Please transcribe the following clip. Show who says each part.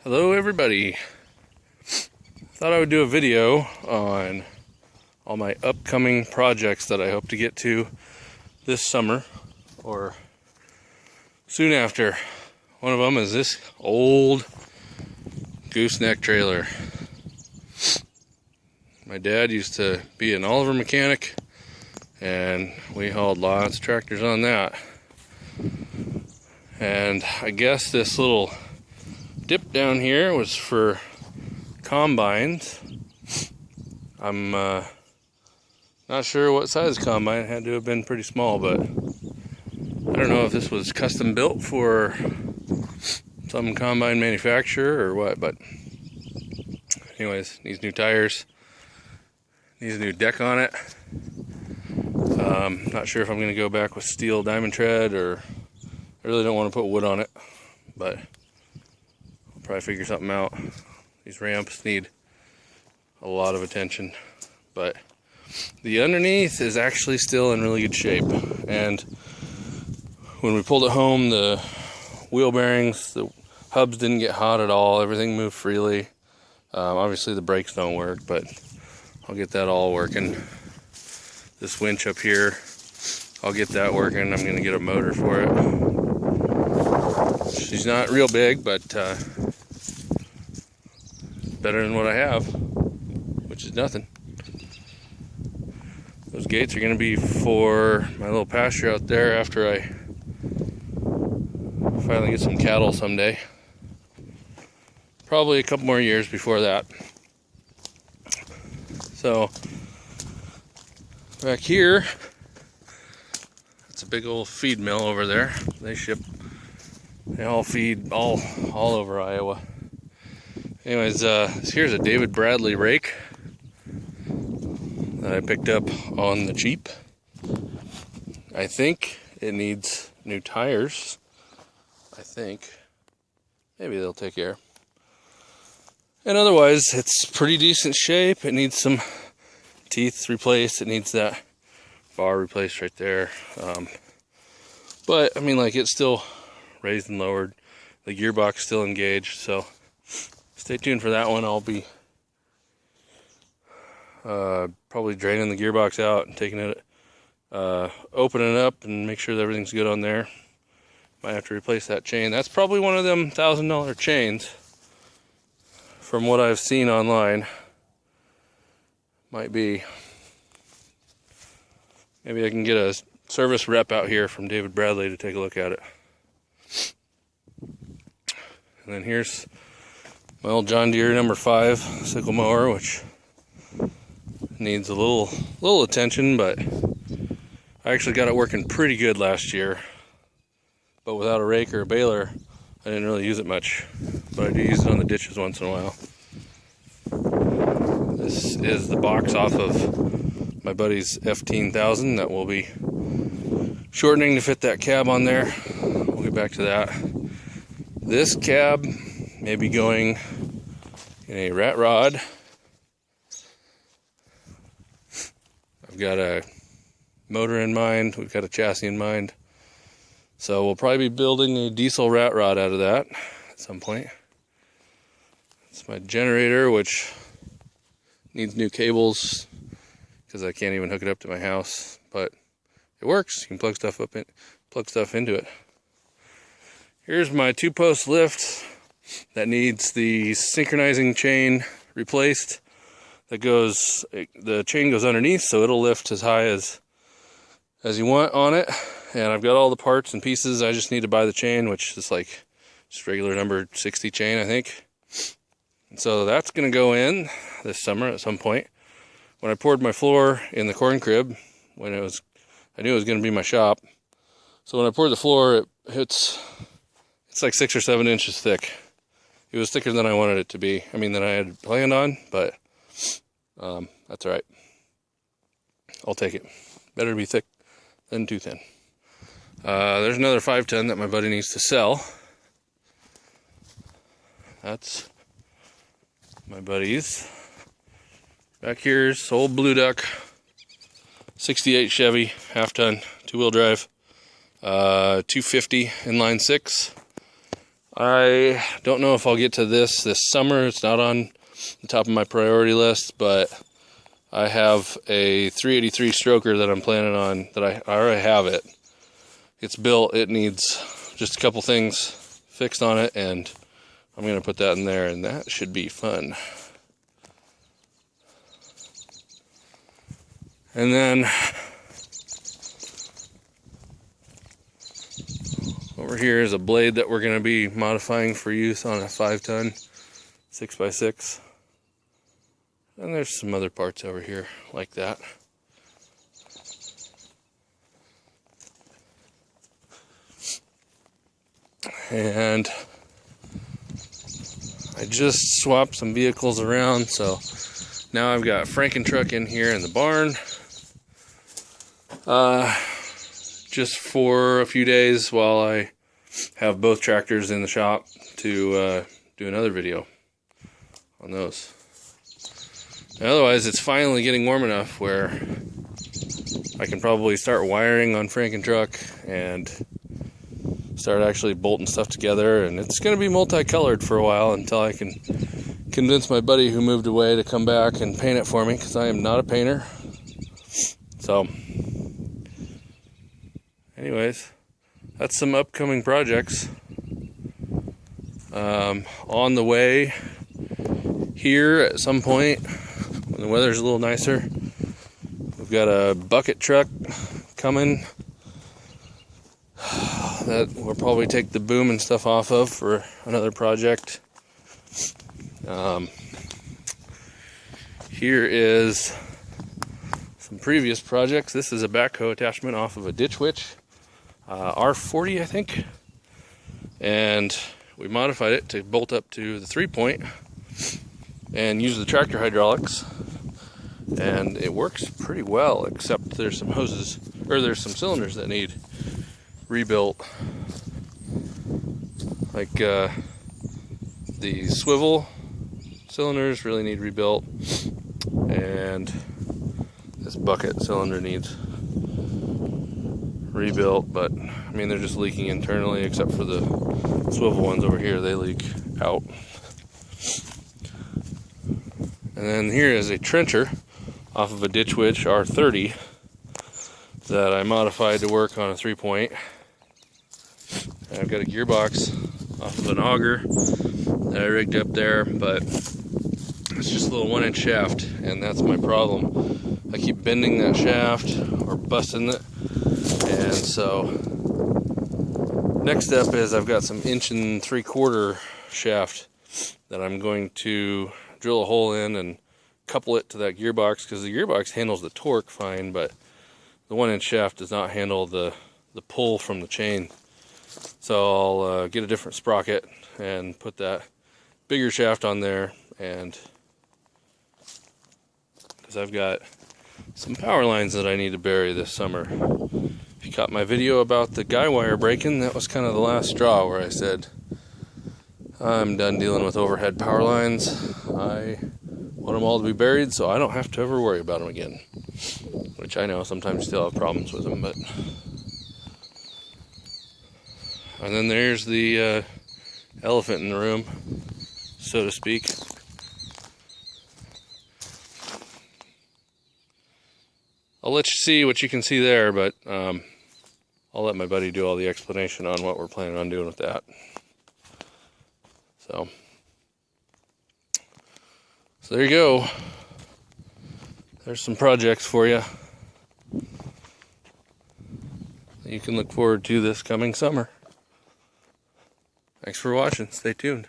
Speaker 1: Hello everybody. Thought I would do a video on all my upcoming projects that I hope to get to this summer or soon after. One of them is this old gooseneck trailer. My dad used to be an Oliver mechanic and we hauled lots of tractors on that. And I guess this little dip down here was for combines. I'm not sure what size combine. It had to have been pretty small, but I don't know if this was custom built for some combine manufacturer or what, but anyways, needs new tires, needs a new deck on it. Not sure if I'm going to go back with steel diamond tread, or I really don't want to put wood on it, but I'll probably figure something out. These ramps need a lot of attention, but the underneath is actually still in really good shape. And when we pulled it home, the wheel bearings, the hubs didn't get hot at all. Everything moved freely. Obviously the brakes don't work, but I'll get that all working. This winch up here, I'll get that working. I'm gonna get a motor for it. She's not real big, but better than what I have, which is nothing. Those gates are going to be for my little pasture out there after I finally get some cattle someday. Probably a couple more years before that. So back here, that's a big old feed mill over there. They all feed all over Iowa. Anyways, here's a David Bradley rake that I picked up on the cheap. I think it needs new tires. I think maybe they'll take care. And otherwise, it's pretty decent shape. It needs some teeth replaced. It needs that bar replaced right there. But I mean, like, it's still raised and lowered. The gearbox still engaged, so stay tuned for that one. I'll be probably draining the gearbox out and taking it, opening it up and make sure that everything's good on there. Might have to replace that chain. That's probably one of them $1,000 chains from what I've seen online. Might be. Maybe I can get a service rep out here from David Bradley to take a look at it. And then here's my old John Deere number 5 sickle mower, which needs a little attention, but I actually got it working pretty good last year. But without a rake or a baler, I didn't really use it much. But I do use it on the ditches once in a while. This is the box off of my buddy's FteenThousand that will be shortening to fit that cab on there. We'll get back to that. This cab may be going in a rat rod. I've got a motor in mind, we've got a chassis in mind. So we'll probably be building a diesel rat rod out of that at some point. It's my generator, which needs new cables because I can't even hook it up to my house, but it works. You can plug stuff into it. Here's my 2-post lift that needs the synchronizing chain replaced. The chain goes underneath, so it'll lift as high as you want on it. And I've got all the parts and pieces. I just need to buy the chain, which is like just regular number 60 chain, I think. And so that's going to go in this summer at some point. When I poured my floor in the corn crib, I knew it was going to be my shop. So when I poured the floor, it's like 6 or 7 inches thick. It was thicker than I wanted it to be. I mean, than I had planned on, but that's all right. I'll take it. Better to be thick than too thin. There's another 5-ton that my buddy needs to sell. That's my buddy's. Back here's old Blue Duck, 68 Chevy, half-ton, 2-wheel drive, 250 inline 6. I don't know if I'll get to this summer. It's not on the top of my priority list, but I have a 383 stroker that I'm planning on, that I already have it. It's built. It needs just a couple things fixed on it, and I'm going to put that in there, and that should be fun. And then over here is a blade that we're going to be modifying for use on a 5-ton 6x6. And there's some other parts over here like that. And I just swapped some vehicles around, so now I've got FrankenTruck in here in the barn. Just for a few days while I have both tractors in the shop to do another video on those. And otherwise, it's finally getting warm enough where I can probably start wiring on FrankenTruck and start actually bolting stuff together. And it's going to be multicolored for a while until I can convince my buddy who moved away to come back and paint it for me, because I am not a painter. So anyways, that's some upcoming projects. On the way here at some point, when the weather's a little nicer, we've got a bucket truck coming that we'll probably take the boom and stuff off of for another project. Here is some previous projects. This is a backhoe attachment off of a ditch witch, R40 I think, and we modified it to bolt up to the 3-point and use the tractor hydraulics, and it works pretty well, except there's some hoses, or there's some cylinders that need rebuilt, like the swivel cylinders really need rebuilt, and this bucket cylinder needs rebuilt, but I mean, they're just leaking internally, except for the swivel ones over here, they leak out. And then here is a trencher off of a ditch witch R30 that I modified to work on a 3-point. And I've got a gearbox off of an auger that I rigged up there, but it's just a little 1-inch shaft, and that's my problem. I keep bending that shaft or busting it, and so next step is I've got some 1 3/4 shaft that I'm going to drill a hole in and couple it to that gearbox, because the gearbox handles the torque fine, but the 1-inch shaft does not handle the pull from the chain. So I'll get a different sprocket and put that bigger shaft on there, and because I've got some power lines that I need to bury this summer. If you caught my video about the guy wire breaking, that was kind of the last straw where I said I'm done dealing with overhead power lines. I want them all to be buried so I don't have to ever worry about them again. Which I know sometimes you still have problems with them, but... And then there's the elephant in the room, so to speak. I'll let you see what you can see there, but I'll let my buddy do all the explanation on what we're planning on doing with that. So there you go. There's some projects for you that you can look forward to this coming summer. Thanks for watching. Stay tuned.